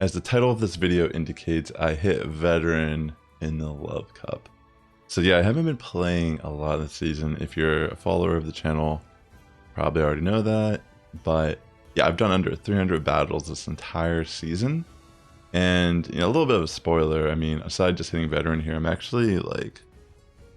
As the title of this video indicates, I hit veteran in the Love Cup. So yeah, I haven't been playing a lot this season. If you're a follower of the channel, probably already know that. But yeah, I've done under 300 battles this entire season. And you know, a little bit of a spoiler, I mean, aside just hitting veteran here, I'm actually like,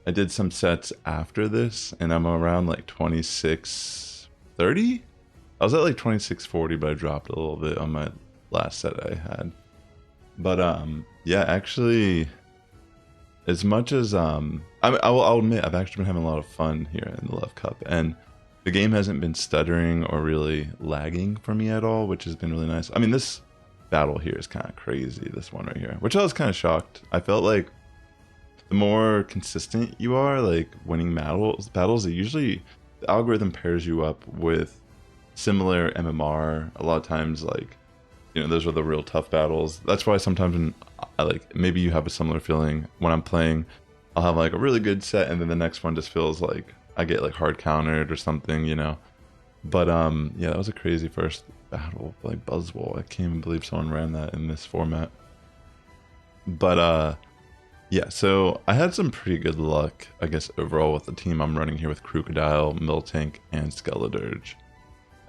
I did some sets after this and I'm around like 2630. I was at like 2640, but I dropped a little bit on my last set I had. But yeah, actually, as much as I'll admit I've actually been having a lot of fun here in the Love Cup, and the game hasn't been stuttering or really lagging for me at all, which has been really nice. I mean, this battle here is kind of crazy, this one right here, which I was kind of shocked. I felt like the more consistent you are, like winning battles, usually the algorithm pairs you up with similar MMR. A lot of times, like, you know, those are the real tough battles. That's why sometimes when I like, maybe you have a similar feeling when I'm playing, I'll have like a really good set and then the next one just feels like I get like hard countered or something, you know. But yeah, that was a crazy first battle, like Buzzwole. I can't even believe someone ran that in this format. But yeah, so I had some pretty good luck, I guess, overall with the team I'm running here with Krookodile, Miltank, and Skeledirge.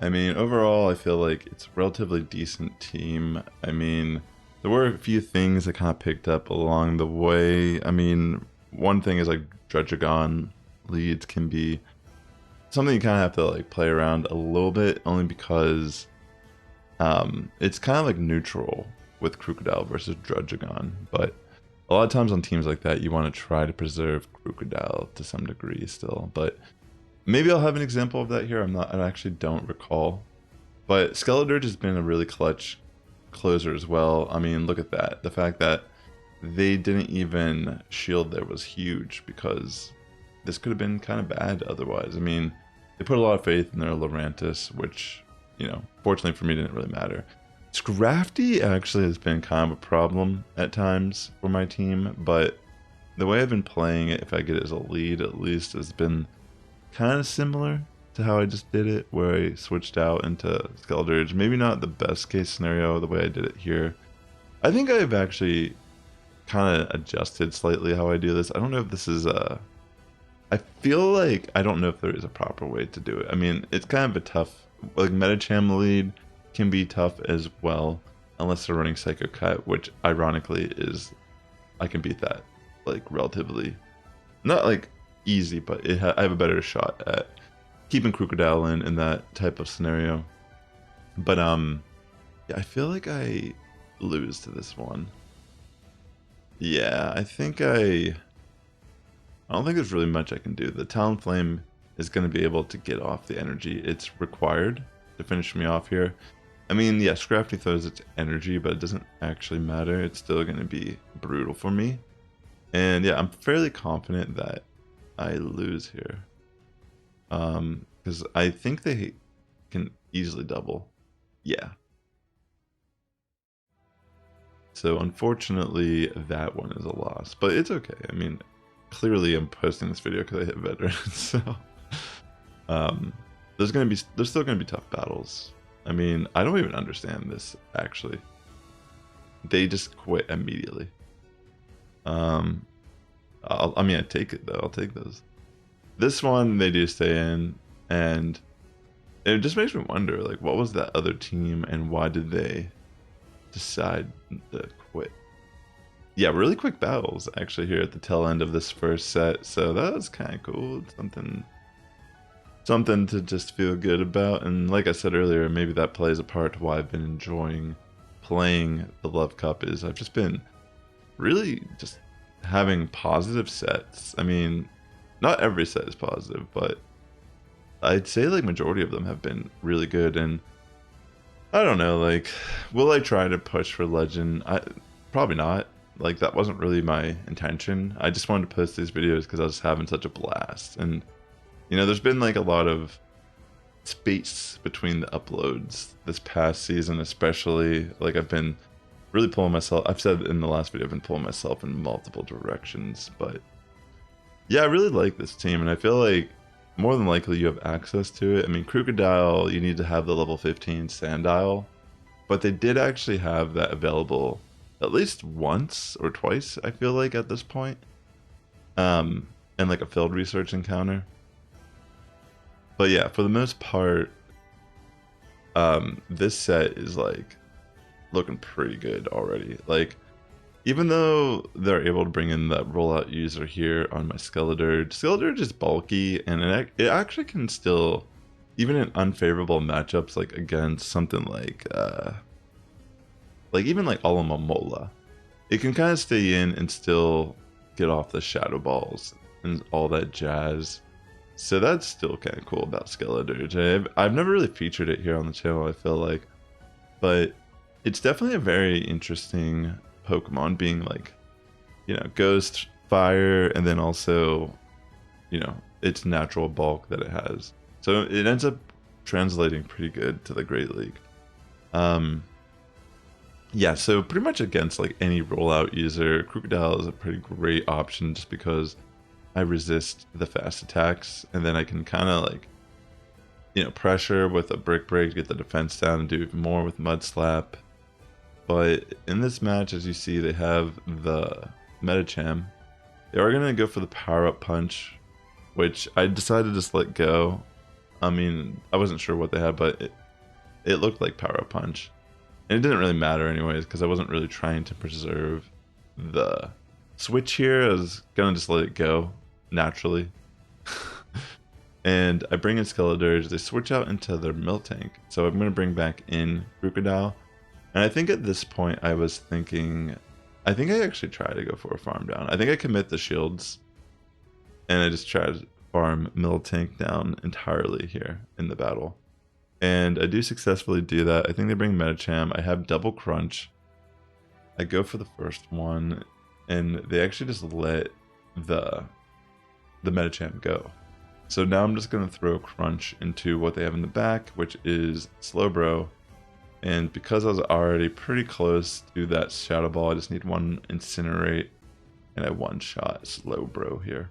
I mean, overall, I feel like it's a relatively decent team. I mean, there were a few things that kind of picked up along the way. I mean, one thing is like Drudgegon leads can be something you kind of have to like play around a little bit, only because it's kind of like neutral with Krookodile versus Drudgegon. But a lot of times on teams like that, you want to try to preserve Krookodile to some degree still. But maybe I'll have an example of that here. I actually don't recall. But Skeledirge has been a really clutch closer as well. I mean, look at that. The fact that they didn't even shield there was huge, because this could have been kind of bad otherwise. I mean, they put a lot of faith in their Lurantis, which, you know, fortunately for me didn't really matter. Scrafty actually has been kind of a problem at times for my team, but the way I've been playing it, if I get it as a lead at least, has been kind of similar to how I just did it, where I switched out into Skeledirge. Maybe not the best case scenario the way I did it here. I think I've actually kind of adjusted slightly how I do this. I don't know if this is a... I feel like I don't know if there is a proper way to do it. I mean, it's kind of a tough... Like, Metacham lead can be tough as well, unless they're running Psycho Cut, which ironically is... I can beat that, like, relatively... Not, like, easy, but I have a better shot at keeping Krookodile in that type of scenario. But yeah, I feel like I lose to this one. Yeah, I don't think there's really much I can do. The Talonflame is going to be able to get off the energy it's required to finish me off here. I mean, yeah, Scrafty throws its energy, but it doesn't actually matter. It's still going to be brutal for me. And yeah, I'm fairly confident that I lose here, because I think they can easily double. Yeah. So unfortunately, that one is a loss, but it's okay. I mean, clearly I'm posting this video because I hit veteran, so there's still gonna be tough battles. I mean, I don't even understand this actually. They just quit immediately. I mean, I take it though. I'll take those. This one, they do stay in, and it just makes me wonder, like, what was that other team, and why did they decide to quit? Yeah, really quick battles actually here at the tail end of this first set, so that was kind of cool. It's something to just feel good about, and like I said earlier, maybe that plays a part to why I've been enjoying playing the Love Cup. Is I've just been really just having positive sets. I mean, not every set is positive, but I'd say like majority of them have been really good. And I don't know, like, will I try to push for Legend? Probably not. Like, that wasn't really my intention. I just wanted to post these videos because I was having such a blast. And you know, there's been like a lot of space between the uploads this past season, especially. Like, I've been really pulling myself, I've said in the last video, I've been pulling myself in multiple directions. But yeah, I really like this team, and I feel like more than likely you have access to it. I mean, Krookodile, you need to have the level 15 Sandile but they did actually have that available at least once or twice, I feel like, at this point. And like a field research encounter. But yeah, for the most part, this set is like looking pretty good already. Like, even though they're able to bring in that rollout user here on my Skeledirge is bulky, and it actually can still, even in unfavorable matchups, like against something like even like Alomomola, it can kind of stay in and still get off the shadow balls and all that jazz. So that's still kind of cool about Skeledirge. I've never really featured it here on the channel, I feel like, but it's definitely a very interesting Pokemon, being like, you know, ghost, fire, and then also, you know, its natural bulk that it has. So it ends up translating pretty good to the Great League. Yeah, so pretty much against like any rollout user, Krookodile is a pretty great option just because I resist the fast attacks, and then I can kind of like, you know, pressure with a Brick Break to get the defense down and do even more with Mud Slap. But in this match, as you see, they have the Medicham. They are going to go for the power-up punch, which I decided to just let go. I mean, I wasn't sure what they had, but it looked like power-up punch. And it didn't really matter anyways, because I wasn't really trying to preserve the switch here. I was going to just let it go naturally. And I bring in Skeledirge. They switch out into their Miltank. So I'm going to bring back in Krookodile. And I think at this point I was thinking, I think I actually try to go for a farm down. I think I commit the shields, and I just try to farm Miltank down entirely here in the battle. And I do successfully do that. I think they bring Medicham. I have double crunch. I go for the first one, and they actually just let the Medicham go. So now I'm just going to throw crunch into what they have in the back, which is Slowbro. And because I was already pretty close to that Shadow Ball, I just need one Incinerate, and I one-shot Slowbro here.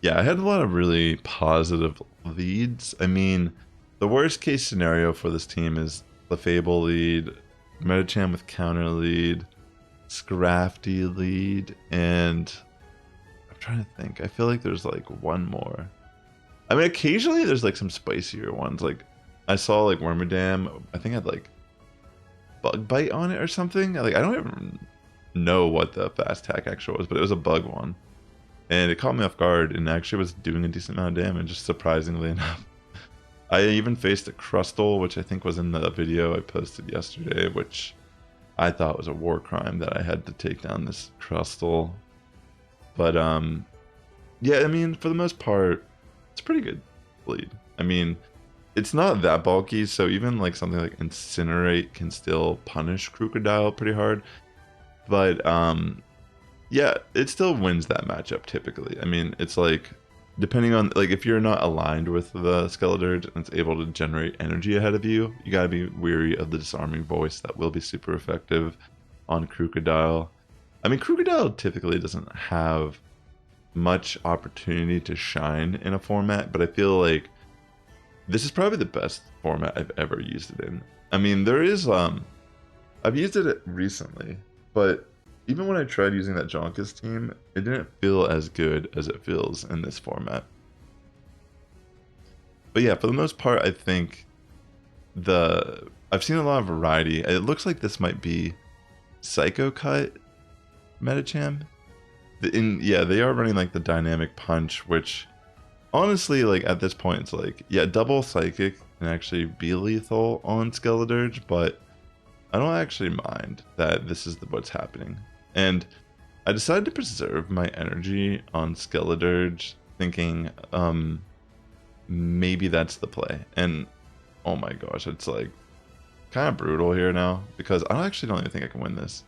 Yeah, I had a lot of really positive leads. I mean, the worst case scenario for this team is Lefable lead, Medicham with counter lead, Scrafty lead, and I'm trying to think. I feel like there's like one more. I mean, occasionally there's like some spicier ones. Like I saw like Wormadam, I think had like Bug Bite on it or something. Like I don't even know what the fast attack actually was, but it was a bug one. And it caught me off guard and actually was doing a decent amount of damage, surprisingly enough. I even faced a Krookodile, which I think was in the video I posted yesterday, which I thought was a war crime that I had to take down this Krookodile. But yeah, I mean, for the most part, it's a pretty good lead. I mean, it's not that bulky, so even like something like Incinerate can still punish Krookodile pretty hard. But yeah, it still wins that matchup typically. I mean, it's like, depending on, like, if you're not aligned with the Skeledirge and it's able to generate energy ahead of you, you gotta be wary of the Disarming Voice. That will be super effective on Krookodile. I mean, Krookodile typically doesn't have much opportunity to shine in a format, but I feel like this is probably the best format I've ever used it in. I mean, there is, I've used it recently, but even when I tried using that Jonkus team, it didn't feel as good as it feels in this format. But yeah, for the most part, I think I've seen a lot of variety. It looks like this might be Psycho Cut Medicham. Yeah, they are running like the Dynamic Punch, which honestly, like at this point, it's like, yeah, double Psychic can actually be lethal on Skeledirge, but I don't actually mind that this is what's happening. And I decided to preserve my energy on Skeledirge, thinking maybe that's the play. And oh my gosh, it's like kind of brutal here now, because I actually don't even think I can win this.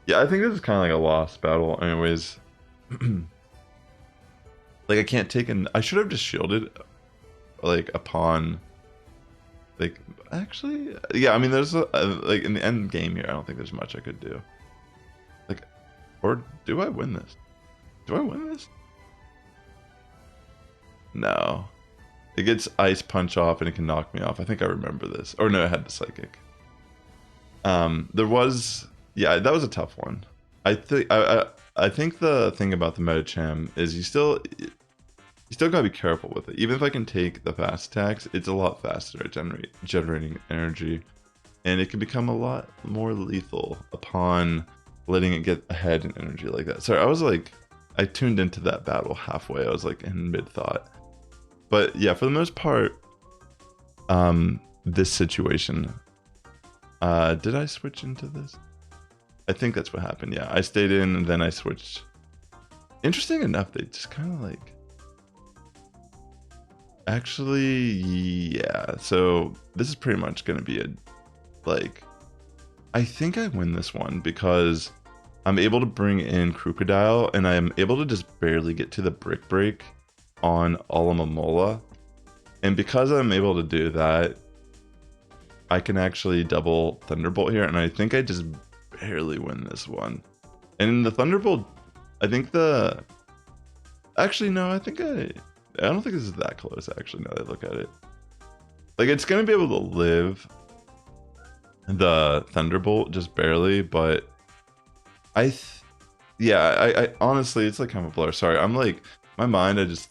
Yeah, I think this is kind of like a lost battle anyways. Like I can't take I should have just shielded like upon, like, actually, yeah, I mean, there's like in the end game here, I don't think there's much I could do. Like, or do I win this? Do I win this? No. It gets Ice Punch off and it can knock me off. I think I remember this. Or no, it had the Psychic. There was, yeah, that was a tough one. I think the thing about the Medicham is you still gotta be careful with it. Even if I can take the fast attacks, it's a lot faster at generating energy, and it can become a lot more lethal upon letting it get ahead in energy like that. Sorry, I tuned into that battle halfway. I was like in mid thought, but yeah, for the most part, this situation. Did I switch into this? I think that's what happened. Yeah, I stayed in and then I switched. Interesting enough, they just kind of like. Actually, yeah. So this is pretty much gonna be I think I win this one because I'm able to bring in Krookodile and I'm able to just barely get to the Brick Break on Alomomola. And because I'm able to do that, I can actually double Thunderbolt here, and I think I just barely win this one. And the Thunderbolt, I think actually no, I don't think this is that close actually now that I look at it. Like it's gonna be able to live the Thunderbolt just barely, but I honestly, it's like kind of a blur. Sorry, I'm like, my mind, I just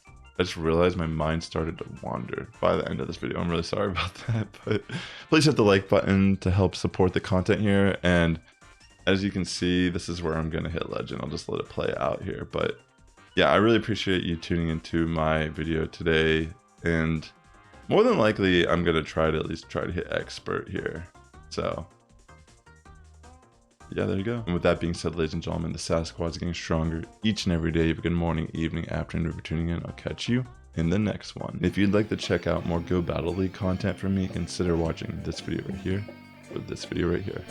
realized my mind started to wander by the end of this video. I'm really sorry about that, but please hit the like button to help support the content here. And as you can see, this is where I'm gonna hit legend. I'll just let it play out here. But yeah, I really appreciate you tuning into my video today. And more than likely, I'm gonna at least try to hit expert here. So yeah, there you go. And with that being said, ladies and gentlemen, the Sass Squad is getting stronger each and every day. You have a good morning, evening, afternoon for tuning in. I'll catch you in the next one. If you'd like to check out more Go Battle League content from me, consider watching this video right here or this video right here.